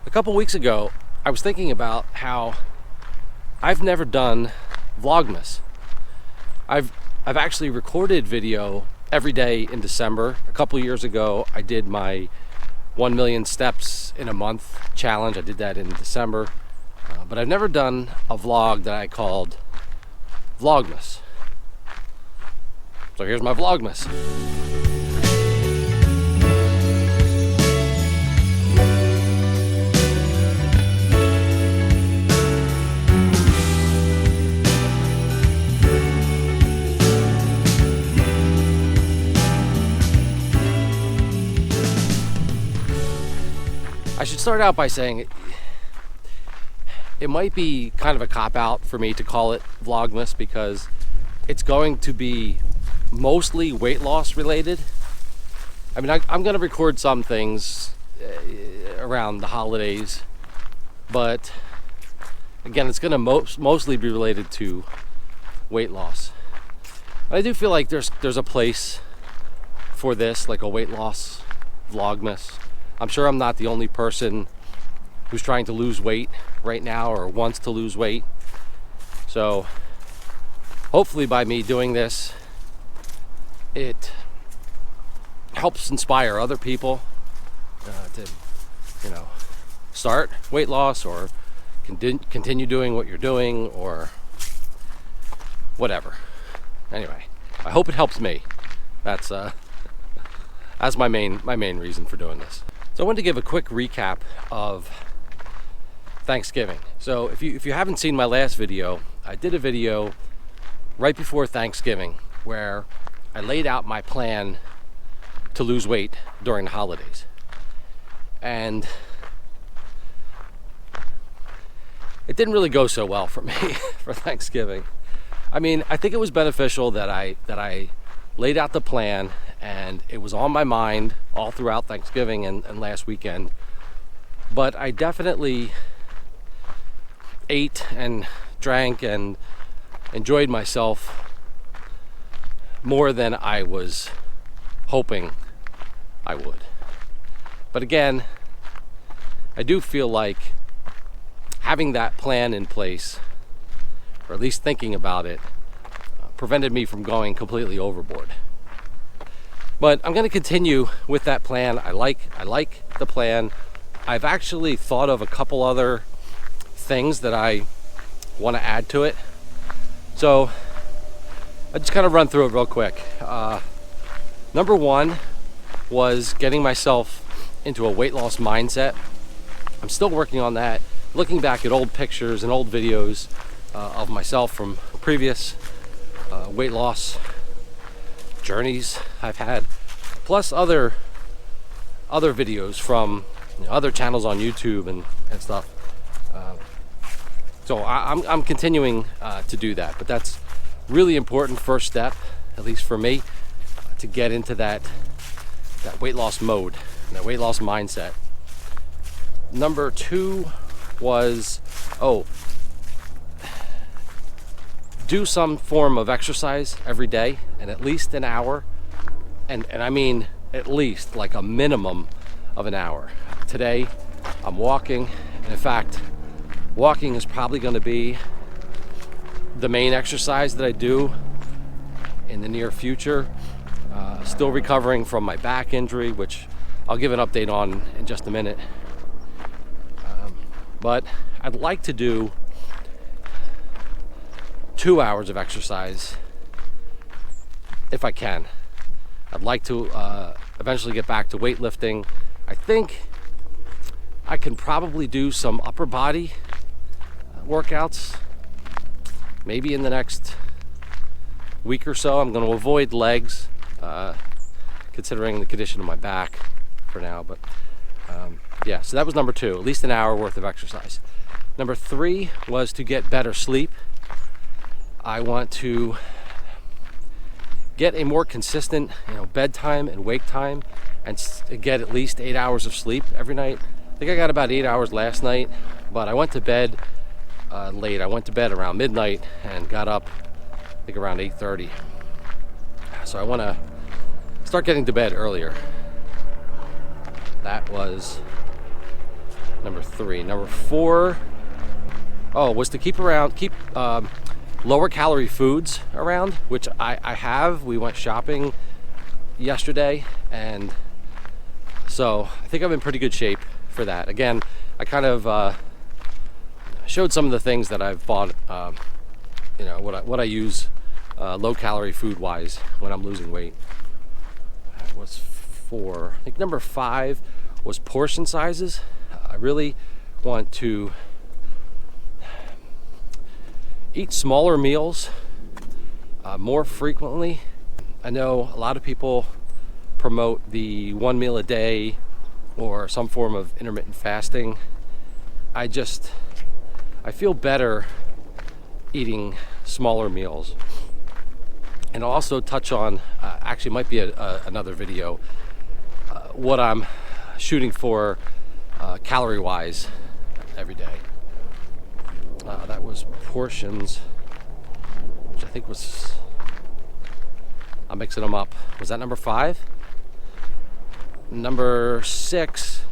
A couple weeks ago, I was thinking about how I've never done Vlogmas. I've actually recorded video every day in December. A couple years ago, I did my 1 million steps in a month challenge. I did that in December. But I've never done a vlog that I called Vlogmas. So here's my Vlogmas. I should start out by saying it might be kind of a cop-out for me to call it Vlogmas because it's going to be mostly weight loss related. I mean, I'm going to record some things around the holidays, but again, it's going to mostly be related to weight loss. But I do feel like there's a place for this, like a weight loss Vlogmas. I'm sure I'm not the only person who's trying to lose weight right now or wants to lose weight. So hopefully by me doing this, it helps inspire other people to, start weight loss or continue doing what you're doing or whatever. Anyway, I hope it helps me. That's my main reason for doing this. So I wanted to give a quick recap of Thanksgiving. So if you haven't seen my last video, I did a video right before Thanksgiving where I laid out my plan to lose weight during the holidays. And it didn't really go so well for me for Thanksgiving. I mean, I think it was beneficial that I laid out the plan and it was on my mind all throughout Thanksgiving and last weekend. But I definitely ate and drank and enjoyed myself more than I was hoping I would. But again, I do feel like having that plan in place, or at least thinking about it, prevented me from going completely overboard. But I'm going to continue with that plan. I like the plan. I've actually thought of a couple other things that I want to add to it. So I just kind of run through it real quick. Number one was getting myself into a weight loss mindset. I'm still working on that. Looking back at old pictures and old videos of myself from previous weight loss journeys I've had, plus other videos from other channels on YouTube and stuff. So I'm continuing to do that, but that's really important first step, at least for me, to get into that weight loss mode, that weight loss mindset. Number two was do some form of exercise every day and at least an hour, and I mean at least like a minimum of an hour. Today I'm walking, and in fact walking is probably going to be the main exercise that I do in the near future. Still recovering from my back injury, which I'll give an update on in just a minute. But I'd like to do 2 hours of exercise if I can. I'd like to eventually get back to weightlifting. I think I can probably do some upper body workouts maybe in the next week or so. I'm going to avoid legs considering the condition of my back for now, but yeah, so that was number two, at least an hour worth of exercise. Number three was to get better sleep. I want to get a more consistent, bedtime and wake time, and get at least 8 hours of sleep every night. I think I got about 8 hours last night, but I went to bed late. I went to bed around midnight and got up, I think, around 8:30. So I want to start getting to bed earlier. That was number 3. Number 4, was to keep lower calorie foods around, which I have. We went shopping yesterday, and so I think I'm in pretty good shape for that. Again, I kind of showed some of the things that I've bought, what I use low calorie food wise when I'm losing weight. That was 4. I think number 5 was portion sizes. I really want to eat smaller meals more frequently. I know a lot of people promote the 1 meal a day or some form of intermittent fasting. I feel better eating smaller meals. And I'll also touch on, actually might be another video, what I'm shooting for calorie wise every day. That was portions, which I think was, I'm mixing them up. Was that number 5? Number 6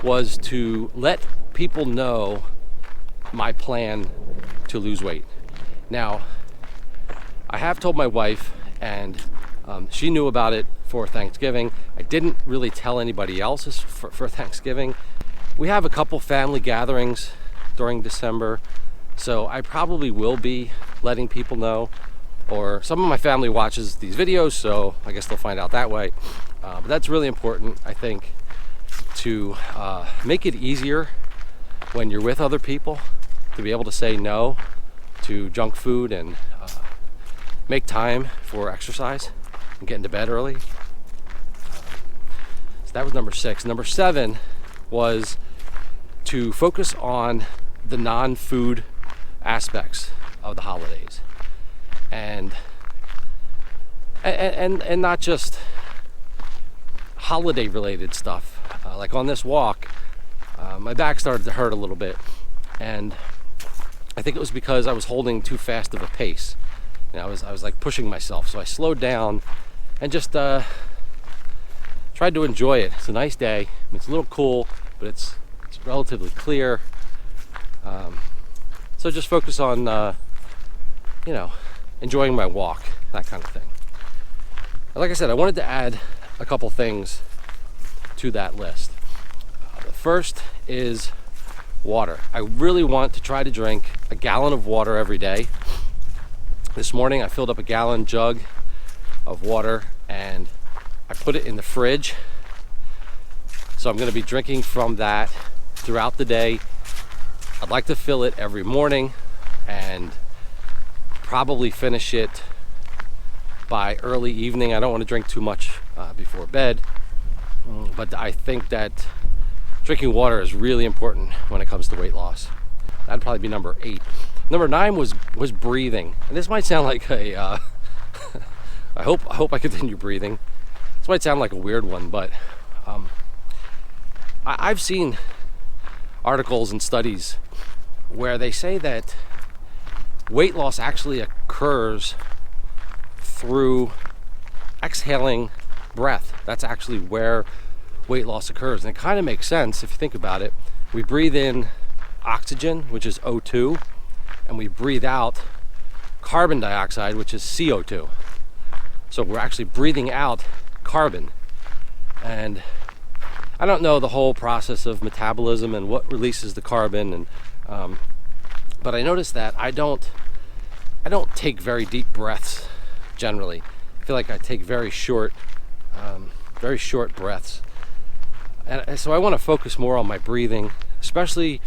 was to let people know my plan to lose weight. Now, I have told my wife, and she knew about it for Thanksgiving. I didn't really tell anybody else for Thanksgiving. We have a couple family gatherings during December, so I probably will be letting people know, or some of my family watches these videos, so I guess they'll find out that way. But that's really important, I think, to make it easier when you're with other people to be able to say no to junk food and make time for exercise and getting to bed early. So that was number 6. Number 7 was to focus on the non-food aspects of the holidays, and not just holiday related stuff. Like on this walk, my back started to hurt a little bit, and I think it was because I was holding too fast of a pace. I was like pushing myself, so I slowed down and just tried to enjoy it. It's a nice day. It's a little cool, but it's relatively clear. So just focus on enjoying my walk, that kind of thing. Like I said, I wanted to add a couple things to that list. The first is water. I really want to try to drink a gallon of water every day. This morning I filled up a gallon jug of water and I put it in the fridge. So I'm going to be drinking from that throughout the day. I'd like to fill it every morning and probably finish it by early evening. I don't want to drink too much before bed, but I think that drinking water is really important when it comes to weight loss. That'd probably be number 8. Number 9 was breathing, and this might sound like a I hope I continue breathing. This might sound like a weird one, but I've seen articles and studies where they say that weight loss actually occurs through exhaling breath. That's actually where weight loss occurs, and it kind of makes sense if you think about it. We breathe in oxygen, which is O2, and we breathe out carbon dioxide, which is CO2. So we're actually breathing out carbon. And I don't know the whole process of metabolism and what releases the carbon, and but I noticed that I don't take very deep breaths generally. I feel like I take very short breaths, and so I want to focus more on my breathing, especially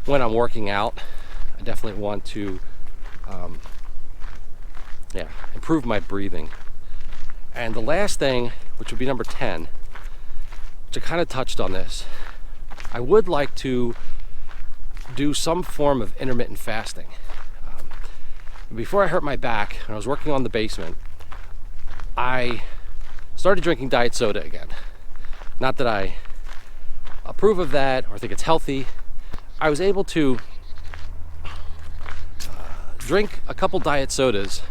when I'm working out. I definitely want to improve my breathing. And the last thing, which would be number 10, which I kind of touched on this, I would like to do some form of intermittent fasting. Before I hurt my back, when I was working on the basement, I started drinking diet soda again. Not that I approve of that or think it's healthy. I was able to drink a couple diet sodas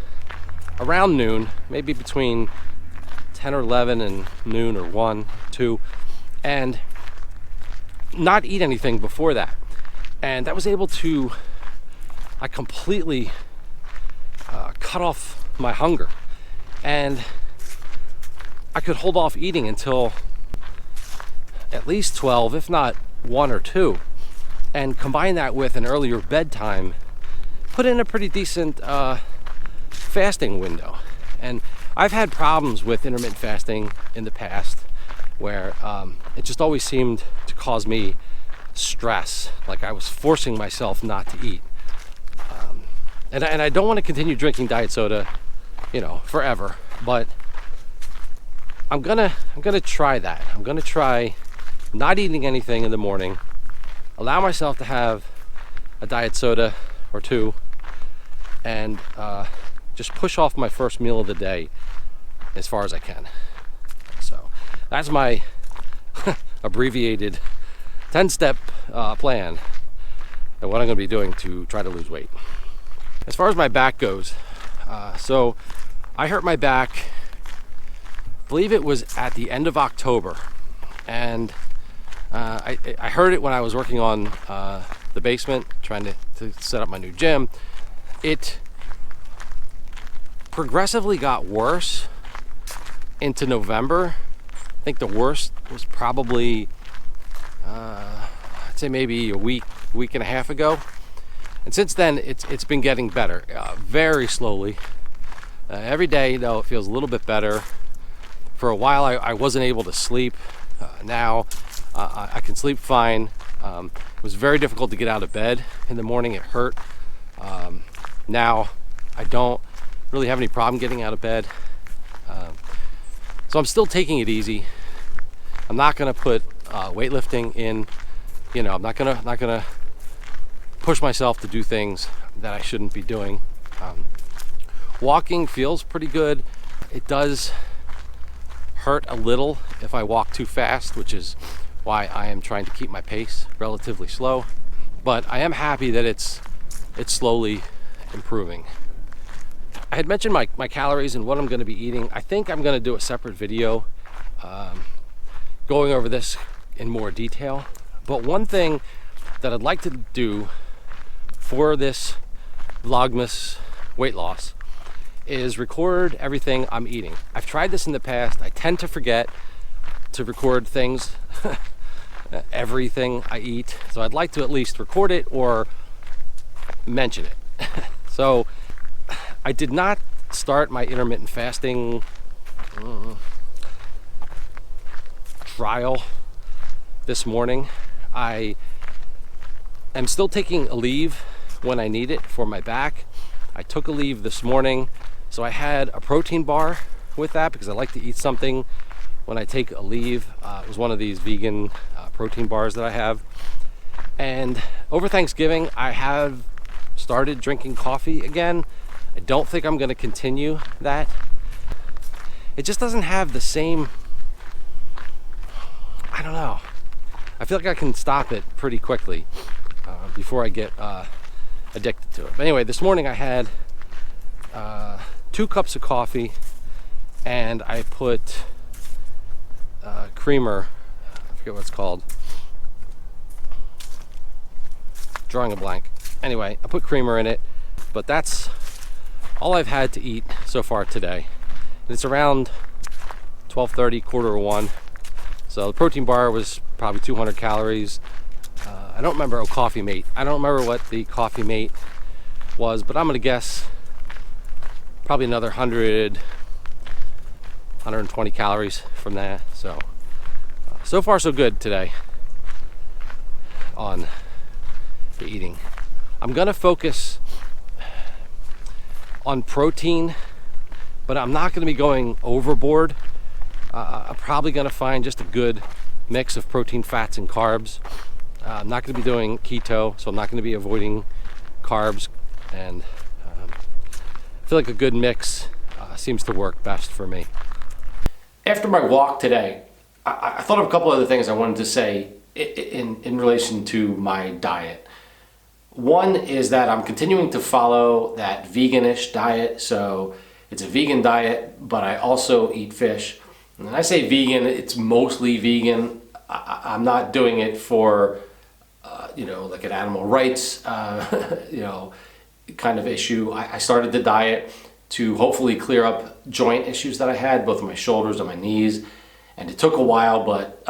around noon, maybe between 10 or 11 and noon, or 1, 2, and not eat anything before that. And that was able to, I completely cut off my hunger. And I could hold off eating until at least 12, if not 1 or 2. And combine that with an earlier bedtime, put in a pretty decent fasting window. And I've had problems with intermittent fasting in the past where it just always seemed to cause me stress, like I was forcing myself not to eat. And I don't want to continue drinking diet soda, you know, forever, but I'm gonna try that. I'm gonna try not eating anything in the morning, allow myself to have a diet soda or 2, and just push off my first meal of the day as far as I can. So that's my abbreviated 10-step plan and what I'm going to be doing to try to lose weight. As far as my back goes, so I hurt my back, I believe it was at the end of October, and I heard it when I was working on the basement, trying to set up my new gym. It progressively got worse into November. I think the worst was probably, I'd say maybe a week and a half ago. And since then, it's been getting better, very slowly. Every day, though, it feels a little bit better. For a while, I wasn't able to sleep. Now, I can sleep fine. It was very difficult to get out of bed in the morning. It hurt. Now, I don't really have any problem getting out of bed. So I'm still taking it easy. I'm not gonna put weightlifting in. You know, I'm not gonna push myself to do things that I shouldn't be doing. Walking feels pretty good. It does hurt a little if I walk too fast, which is why I am trying to keep my pace relatively slow. But I am happy that it's slowly improving. I had mentioned my calories and what I'm going to be eating. I think I'm going to do a separate video going over this in more detail. But one thing that I'd like to do for this Vlogmas weight loss is record everything I'm eating. I've tried this in the past. I tend to forget to record things, everything I eat. So I'd like to at least record it or mention it. So I did not start my intermittent fasting trial this morning. I am still taking a leave when I need it for my back. I took a leave this morning, so I had a protein bar with that because I like to eat something when I take a leave. It was one of these vegan protein bars that I have. And over Thanksgiving, I have started drinking coffee again. I don't think I'm going to continue that. It just doesn't have the same, I don't know. I feel like I can stop it pretty quickly before I get addicted to it. But anyway, this morning I had 2 cups of coffee and I put creamer, I forget what it's called, drawing a blank. Anyway, I put creamer in it, but that's all I've had to eat so far today. And it's around 12:30, 12:45. So the protein bar was probably 200 calories. I don't remember Coffee Mate. I don't remember what the Coffee Mate was, but I'm gonna guess probably another 100, 120 calories from that. So far so good today on the eating. I'm gonna focus on protein, but I'm not gonna be going overboard. I'm probably gonna find just a good mix of protein, fats, and carbs. I'm not gonna be doing keto, so I'm not gonna be avoiding carbs, and I feel like a good mix seems to work best for me. After my walk today, I thought of a couple other things I wanted to say in relation to my diet. One is that I'm continuing to follow that veganish diet. So it's a vegan diet, but I also eat fish. And when I say vegan, it's mostly vegan. I'm not doing it for, you know, like an animal rights, you know, kind of issue. I started the diet to hopefully clear up joint issues that I had, both in my shoulders and my knees. And it took a while, but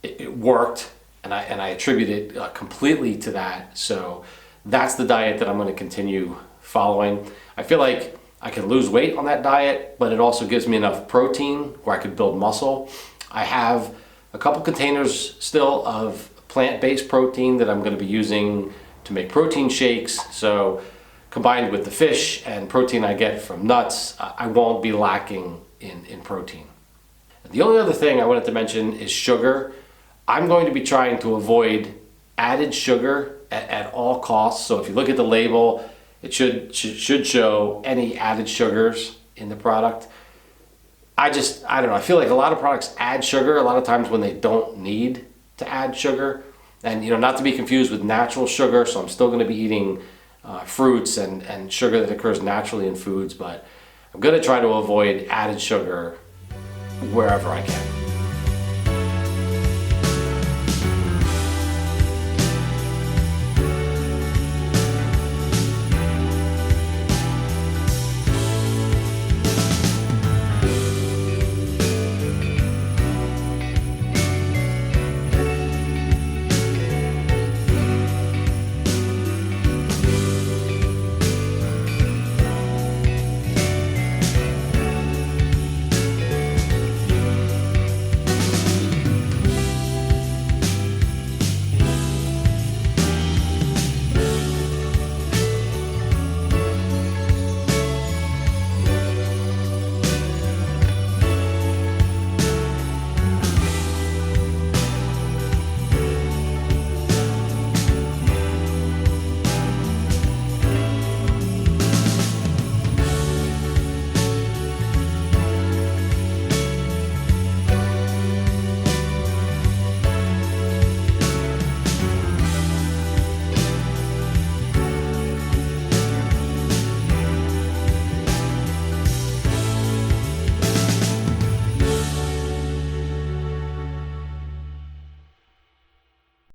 it worked, and I attribute it completely to that. So that's the diet that I'm going to continue following. I feel like I can lose weight on that diet, but it also gives me enough protein where I could build muscle. I have a couple containers still of plant-based protein that I'm going to be using to make protein shakes. So combined with the fish and protein I get from nuts, I won't be lacking in protein. The only other thing I wanted to mention is sugar. I'm going to be trying to avoid added sugar at all costs. So if you look at the label, it should show any added sugars in the product. I don't know, I feel like a lot of products add sugar a lot of times when they don't need to add sugar. And, you know, not to be confused with natural sugar, so I'm still going to be eating fruits and sugar that occurs naturally in foods, but I'm going to try to avoid added sugar wherever I can.